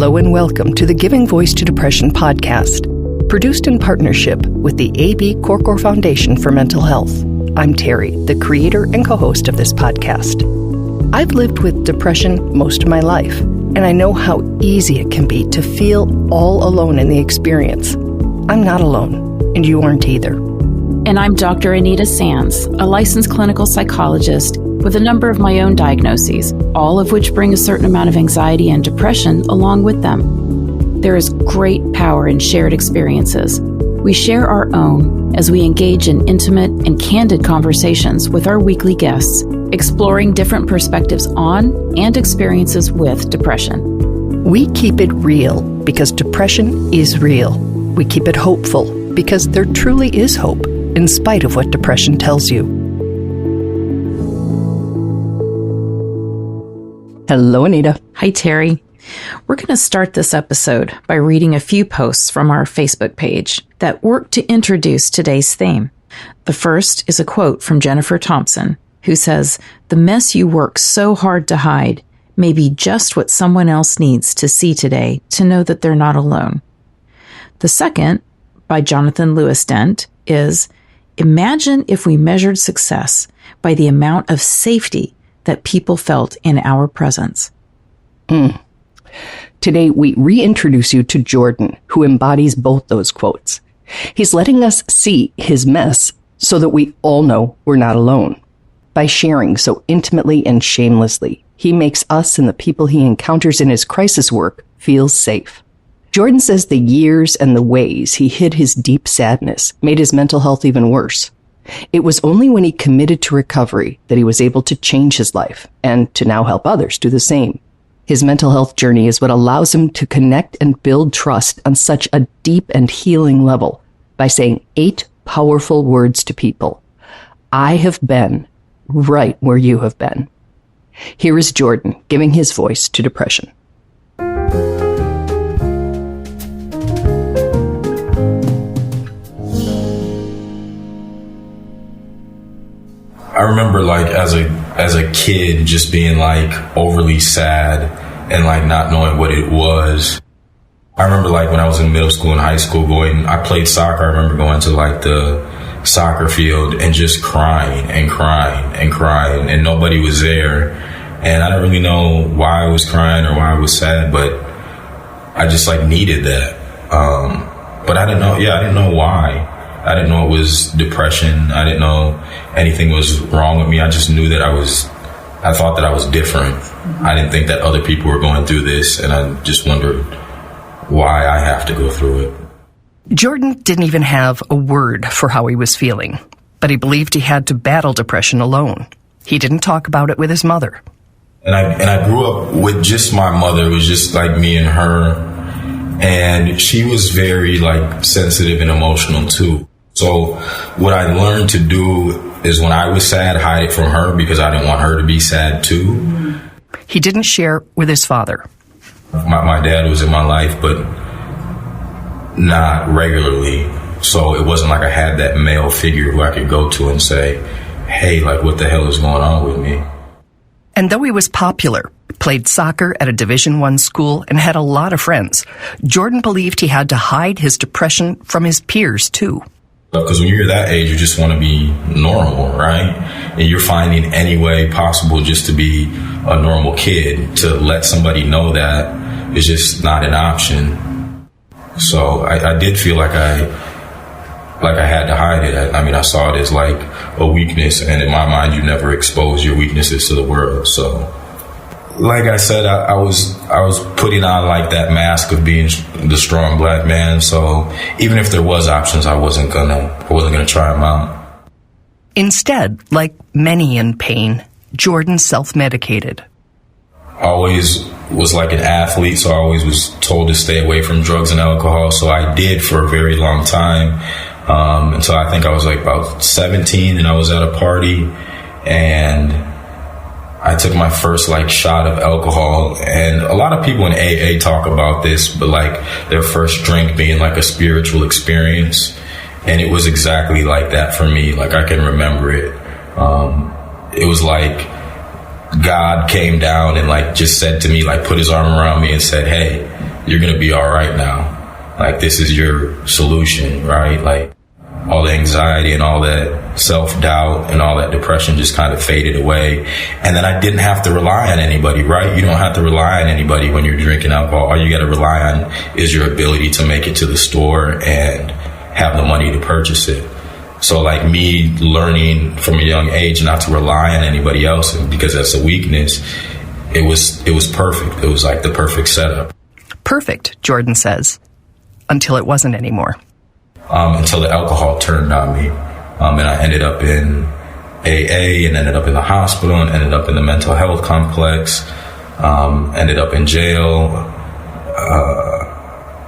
Hello and welcome to the Giving Voice to Depression podcast, produced in partnership with the A.B. Korkor Foundation for Mental Health. I'm Terry, the creator and co-host of this podcast. I've lived with depression most of my life, and I know how easy it can be to feel all alone in the experience. I'm not alone, and you aren't either. And I'm Dr. Anita Sands, a licensed clinical psychologist with a number of my own diagnoses, all of which bring a certain amount of anxiety and depression along with them. There is great power in shared experiences. We share our own as we engage in intimate and candid conversations with our weekly guests, exploring different perspectives on and experiences with depression. We keep it real because depression is real. We keep it hopeful because there truly is hope, in spite of what depression tells you. Hello, Anita. Hi, Terry. We're going to start this episode by reading a few posts from our Facebook page that work to introduce today's theme. The first is a quote from Jennifer Thompson, who says, "The mess you work so hard to hide may be just what someone else needs to see today to know that they're not alone." The second, by Jonathan Lewis Dent, is, "Imagine if we measured success by the amount of safety that people felt in our presence." Today, we reintroduce you to Jordan, who embodies both those quotes. He's letting us see his mess so that we all know we're not alone. By sharing so intimately and shamelessly, he makes us and the people he encounters in his crisis work feel safe. Jordan says the years and the ways he hid his deep sadness made his mental health even worse. It was only when he committed to recovery that he was able to change his life and to now help others do the same. His mental health journey is what allows him to connect and build trust on such a deep and healing level by saying 8 powerful words to people. I have been right where you have been. Here is Jordan giving his voice to depression. I remember as a kid just being overly sad and not knowing what it was. I remember when I was in middle school and high school I played soccer. I remember going to the soccer field and just crying and crying and crying, and nobody was there. And I didn't really know why I was crying or why I was sad, but I just needed that. But I didn't know why. I didn't know it was depression. I didn't know anything was wrong with me. I just knew that I thought that I was different. I didn't think that other people were going through this, and I just wondered why I have to go through it. Jordan didn't even have a word for how he was feeling, but he believed he had to battle depression alone. He didn't talk about it with his mother. And I grew up with just my mother. It was just me and her, and she was very sensitive and emotional too. So what I learned to do is when I was sad, hide it from her because I didn't want her to be sad too. He didn't share with his father. My dad was in my life, but not regularly. So it wasn't I had that male figure who I could go to and say, hey, what the hell is going on with me? And though he was popular, played soccer at a Division I school, and had a lot of friends, Jordan believed he had to hide his depression from his peers too. Because when you're that age, you just want to be normal, right? And you're finding any way possible just to be a normal kid. To let somebody know that is just not an option. So I did feel like I had to hide it. I saw it as a weakness, and in my mind, you never expose your weaknesses to the world. So, like I said, I was putting on that mask of being the strong black man. So even if there was options, I wasn't gonna try them out. Instead, like many in pain, Jordan self-medicated. I always was an athlete, so I always was told to stay away from drugs and alcohol. So I did for a very long time, until I think I was about 17, and I was at a party, and I took my first shot of alcohol. And a lot of people in AA talk about this, but their first drink being a spiritual experience. And it was exactly like that for me. I can remember it. It was God came down and just said to me, put his arm around me and said, hey, you're going to be all right now. Like, this is your solution, right? Like, all the anxiety and all that self-doubt and all that depression just kind of faded away. And then I didn't have to rely on anybody, right? You don't have to rely on anybody when you're drinking alcohol. All you got to rely on is your ability to make it to the store and have the money to purchase it. So, like, me learning from a young age not to rely on anybody else, because that's a weakness, it was perfect. It was like the perfect setup. Perfect, Jordan says, until it wasn't anymore. Until the alcohol turned on me. And I ended up in AA and ended up in the hospital and ended up in the mental health complex, ended up in jail.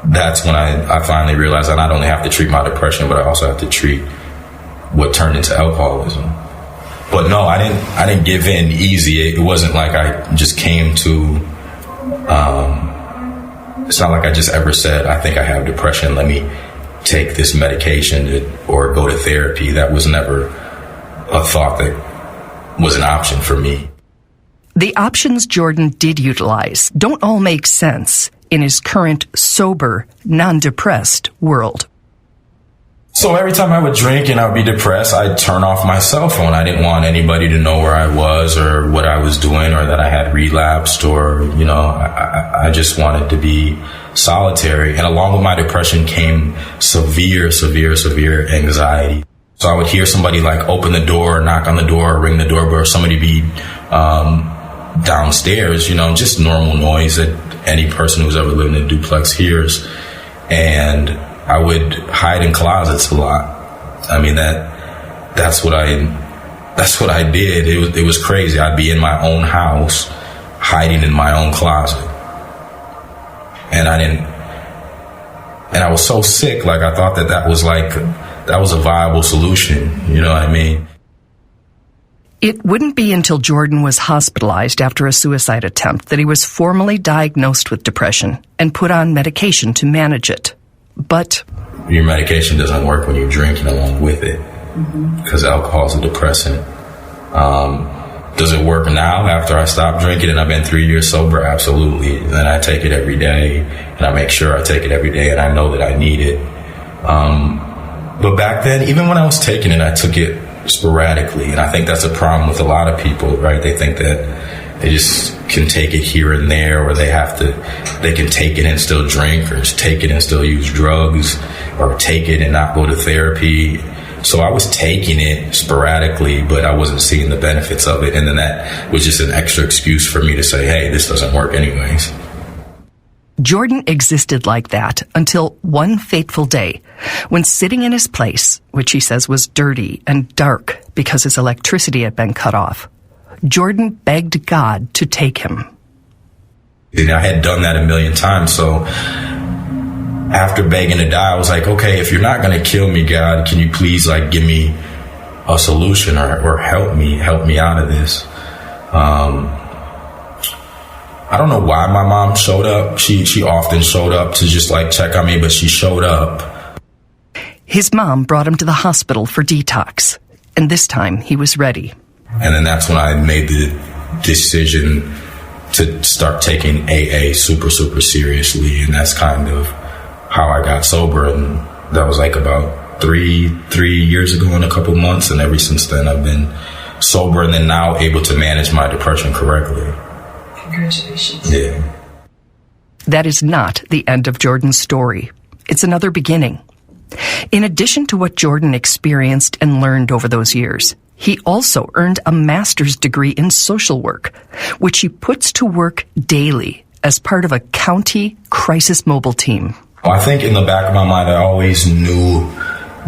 That's when I finally realized I not only have to treat my depression, but I also have to treat what turned into alcoholism. But no, I didn't give in easy. It wasn't like I just came to, it's not like I just ever said, I think I have depression, let me take this medication or go to therapy. That was never a thought that was an option for me. The options Jordan did utilize don't all make sense in his current sober, non-depressed world. So every time I would drink and I would be depressed, I'd turn off my cell phone. I didn't want anybody to know where I was or what I was doing or that I had relapsed or, I just wanted to be solitary. And along with my depression came severe anxiety. So I would hear somebody like open the door, knock on the door, ring the doorbell, or somebody be downstairs, just normal noise that any person who's ever lived in a duplex hears. And I would hide in closets a lot. I mean, that's what I did. It was crazy. I'd be in my own house, hiding in my own closet. And I was so sick. Like, I thought that was a viable solution. You know what I mean? It wouldn't be until Jordan was hospitalized after a suicide attempt that he was formally diagnosed with depression and put on medication to manage it. But your medication doesn't work when you're drinking along with it, because alcohol is a depressant. Does it work now after I stopped drinking and I've been 3 years sober? Absolutely. And I take it every day, and I make sure I take it every day, and I know that I need it. But back then, even when I was taking it, I took it sporadically, and I think that's a problem with a lot of people, right? They think that they just can take it here and there, or they can take it and still drink, or take it and still use drugs, or take it and not go to therapy. So I was taking it sporadically, but I wasn't seeing the benefits of it. And then that was just an extra excuse for me to say, hey, this doesn't work anyways. Jordan existed like that until one fateful day when, sitting in his place, which he says was dirty and dark because his electricity had been cut off, Jordan begged God to take him. And I had done that a million times, so after begging to die, I was like, okay, if you're not going to kill me, God, can you please give me a solution or help me out of this? I don't know why my mom showed up. She often showed up to just check on me, but she showed up. His mom brought him to the hospital for detox, and this time he was ready. And then that's when I made the decision to start taking AA super, super seriously. And that's kind of how I got sober. And that was about three years ago in a couple months. And ever since then, I've been sober and then now able to manage my depression correctly. Congratulations. Yeah. That is not the end of Jordan's story. It's another beginning. In addition to what Jordan experienced and learned over those years, he also earned a master's degree in social work, which he puts to work daily as part of a county crisis mobile team. I think in the back of my mind, I always knew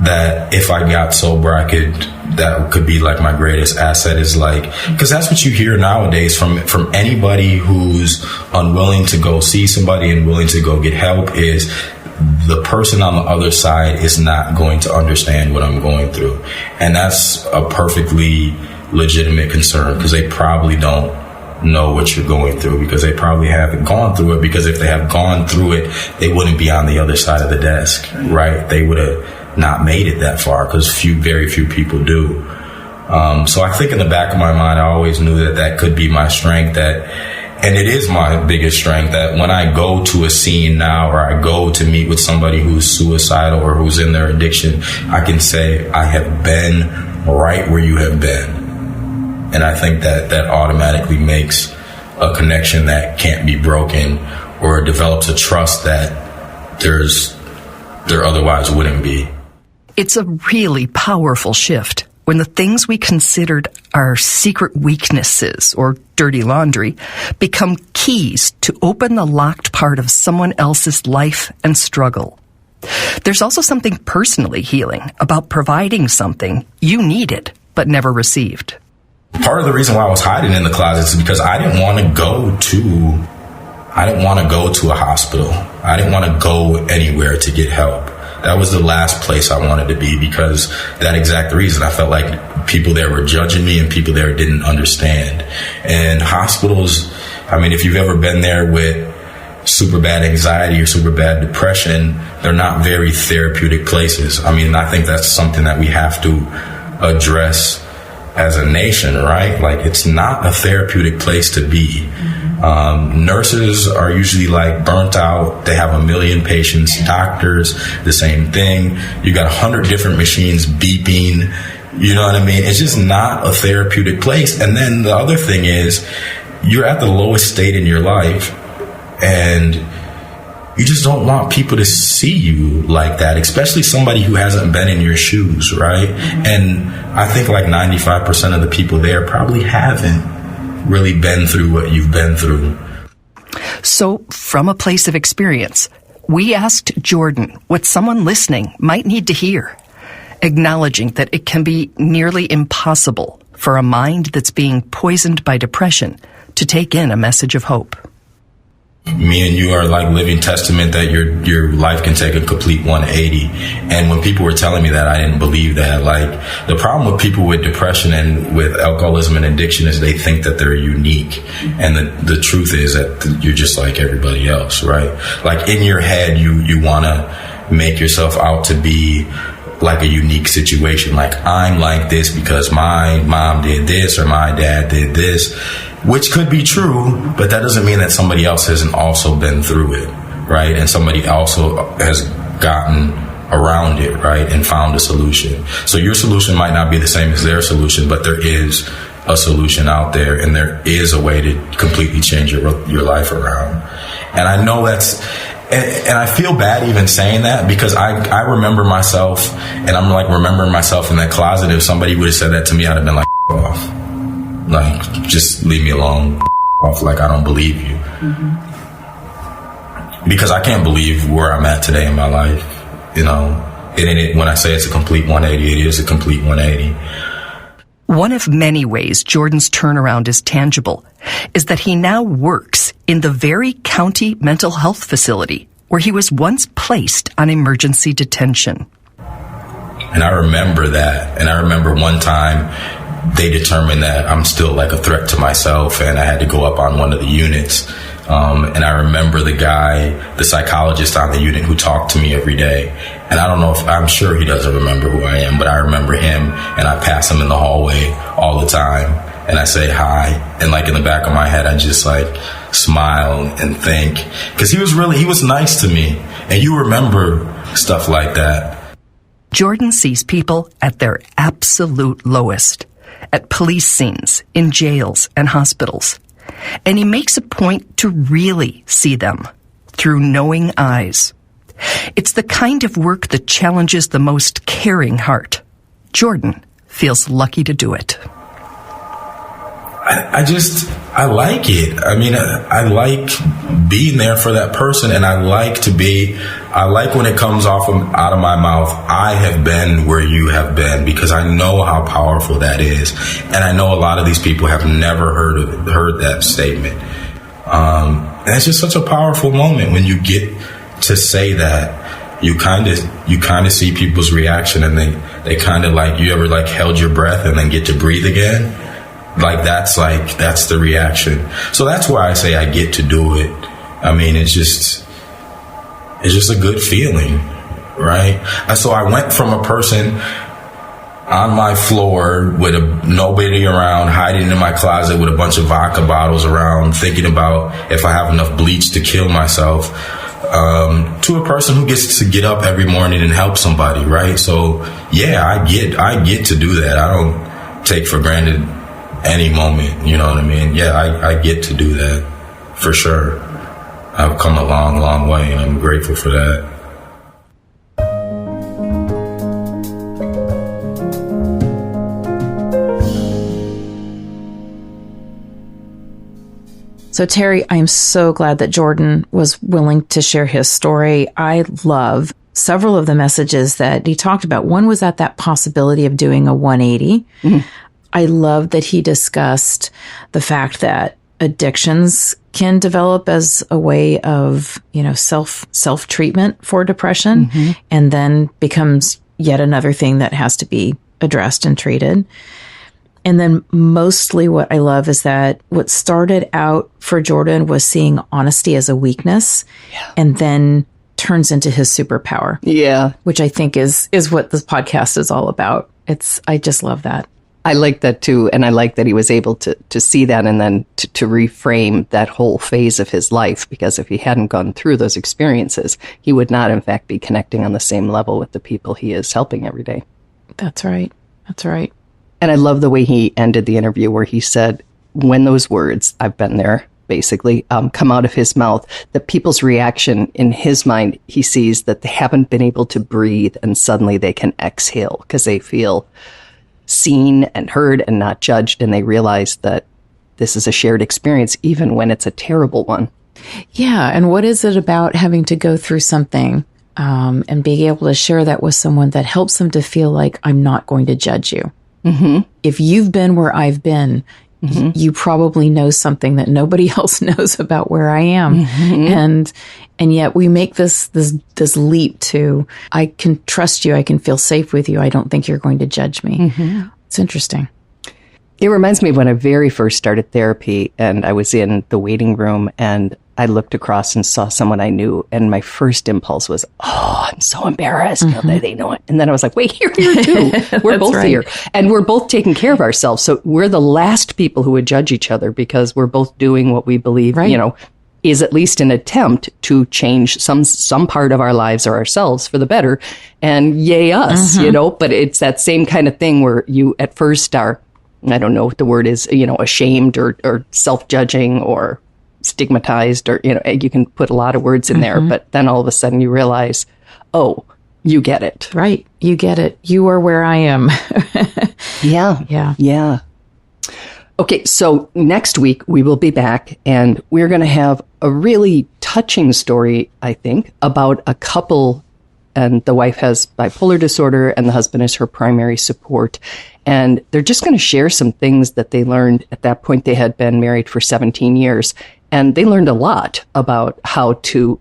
that if I got sober, that could be my greatest asset, is because that's what you hear nowadays from anybody who's unwilling to go see somebody and willing to go get help, is the person on the other side is not going to understand what I'm going through. And that's a perfectly legitimate concern, because they probably don't know what you're going through, because they probably haven't gone through it, because if they have gone through it, they wouldn't be on the other side of the desk, right? They would have not made it that far, because very few people do. So I think in the back of my mind, I always knew that could be my strength, that And it is my biggest strength that when I go to a scene now, or I go to meet with somebody who's suicidal or who's in their addiction, I can say, I have been right where you have been. And I think that automatically makes a connection that can't be broken, or develops a trust that there otherwise wouldn't be. It's a really powerful shift when the things we considered our secret weaknesses or dirty laundry become keys to open the locked part of someone else's life and struggle. There's also something personally healing about providing something you needed but never received. Part of the reason why I was hiding in the closet is because I didn't want to go to a hospital. I didn't want to go anywhere to get help. That was the last place I wanted to be, because that exact reason. I felt like people there were judging me and people there didn't understand. And hospitals, I mean, if you've ever been there with super bad anxiety or super bad depression, they're not very therapeutic places. I mean, I think that's something that we have to address as a nation, right? Like, it's not a therapeutic place to be. Nurses are usually like burnt out. They have 1 million patients. Doctors, the same thing. You got 100 different machines beeping. You know what I mean? It's just not a therapeutic place. And then the other thing is, you're at the lowest state in your life, and you just don't want people to see you like that, especially somebody who hasn't been in your shoes, right? And I think like 95% of the people there probably haven't really been through what you've been through. So, from a place of experience, we asked Jordan what someone listening might need to hear, acknowledging that it can be nearly impossible for a mind that's being poisoned by depression to take in a message of hope. Me and you are like living testament that your life can take a complete 180. And when people were telling me that, I didn't believe that. Like, the problem with people with depression and with alcoholism and addiction is they think that they're unique. And the truth is that you're just like everybody else, right? Like, in your head, you want to make yourself out to be like a unique situation. Like, I'm like this because my mom did this or my dad did this, which could be true, but that doesn't mean that somebody else hasn't also been through it, right? And somebody also has gotten around it, right, and found a solution. So your solution might not be the same as their solution, but there is a solution out there, and there is a way to completely change your life around. And I know that's, and I feel bad even saying that, because I remember myself, and I'm like remembering myself in that closet. If somebody would have said that to me, I'd have been like, off. Like, just leave me alone, off. Like, I don't believe you. Because I can't believe where I'm at today in my life, you know. And when I say it's a complete 180, it is a complete 180. One of many ways Jordan's turnaround is tangible is that he now works in the very county mental health facility where he was once placed on emergency detention. And I remember that. And I remember one time they determined that I'm still like a threat to myself, and I had to go up on one of the units. And I remember the psychologist on the unit who talked to me every day. And I don't know I'm sure he doesn't remember who I am, but I remember him, and I pass him in the hallway all the time, and I say hi. And like in the back of my head, I just like smile and think, because he was nice to me. And you remember stuff like that. Jordan sees people at their absolute lowest, at police scenes, in jails and hospitals. And he makes a point to really see them through knowing eyes. It's the kind of work that challenges the most caring heart. Jordan feels lucky to do it. I like it. I mean, I like being there for that person, and I like when it comes out of my mouth, I have been where you have been, because I know how powerful that is. And I know a lot of these people have never heard that statement. And it's just such a powerful moment when you get to say that. You kind of see people's reaction, and they kind of like, you ever like held your breath and then get to breathe again? That's the reaction. So that's why I say I get to do it. I mean, it's just a good feeling, right? So I went from a person on my floor with nobody around, hiding in my closet with a bunch of vodka bottles around, thinking about if I have enough bleach to kill myself, to a person who gets to get up every morning and help somebody, right? So yeah, I get to do that. I don't take for granted any moment, you know what I mean? Yeah, I get to do that for sure. I've come a long, long way, and I'm grateful for that. So, Terry, I'm so glad that Jordan was willing to share his story. I love several of the messages that he talked about. One was at that possibility of doing a 180. Mm-hmm. I love that he discussed the fact that addictions can develop as a way of, self-treatment for depression, mm-hmm. and then becomes yet another thing that has to be addressed and treated. And then mostly what I love is that what started out for Jordan was seeing honesty as a weakness, and then turns into his superpower. Yeah. Which I think is what this podcast is all about. I just love that. I like that too. And I like that he was able to see that and then to reframe that whole phase of his life, because if he hadn't gone through those experiences, he would not, in fact, be connecting on the same level with the people he is helping every day. That's right. That's right. And I love the way he ended the interview where he said, when those words, I've been there, basically, come out of his mouth, that people's reaction in his mind, he sees that they haven't been able to breathe and suddenly they can exhale because they feel seen and heard and not judged. And they realize that this is a shared experience, even when it's a terrible one. Yeah. And what is it about having to go through something and being able to share that with someone that helps them to feel like I'm not going to judge you? Mm-hmm. If you've been where I've been, mm-hmm. you probably know something that nobody else knows about where I am. Mm-hmm. And yet we make this leap to, I can trust you. I can feel safe with you. I don't think you're going to judge me. Mm-hmm. It's interesting. It reminds me of when I very first started therapy and I was in the waiting room and I looked across and saw someone I knew, and my first impulse was, oh, I'm so embarrassed. Mm-hmm. They know it. And then I was like, wait, you're here too. We're both here. And we're both taking care of ourselves. So we're the last people who would judge each other because we're both doing what we believe, is at least an attempt to change some part of our lives or ourselves for the better. And yay us, mm-hmm. But it's that same kind of thing where you at first are, I don't know what the word is, ashamed or self-judging or stigmatized, or you can put a lot of words in there, but then all of a sudden you realize, oh, you get it. Right. You get it. You are where I am. Yeah. Okay, so next week we will be back and we're going to have a really touching story, I think, about a couple, and the wife has bipolar disorder and the husband is her primary support. And they're just going to share some things that they learned at that point. They had been married for 17 years. And they learned a lot about how to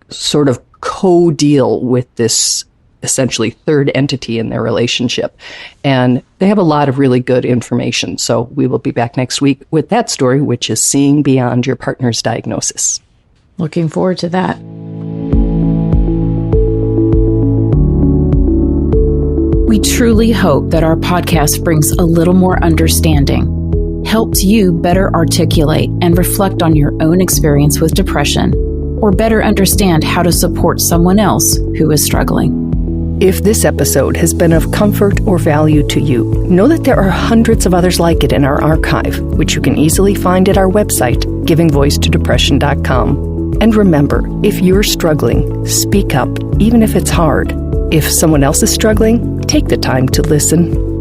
sort of co-deal with this essentially third entity in their relationship. And they have a lot of really good information. So we will be back next week with that story, which is seeing beyond your partner's diagnosis. Looking forward to that. We truly hope that our podcast brings a little more understanding, helps you better articulate and reflect on your own experience with depression, or better understand how to support someone else who is struggling. If this episode has been of comfort or value to you, know that there are hundreds of others like it in our archive, which you can easily find at our website, givingvoicetodepression.com. And remember, if you're struggling, speak up, even if it's hard. If someone else is struggling, take the time to listen.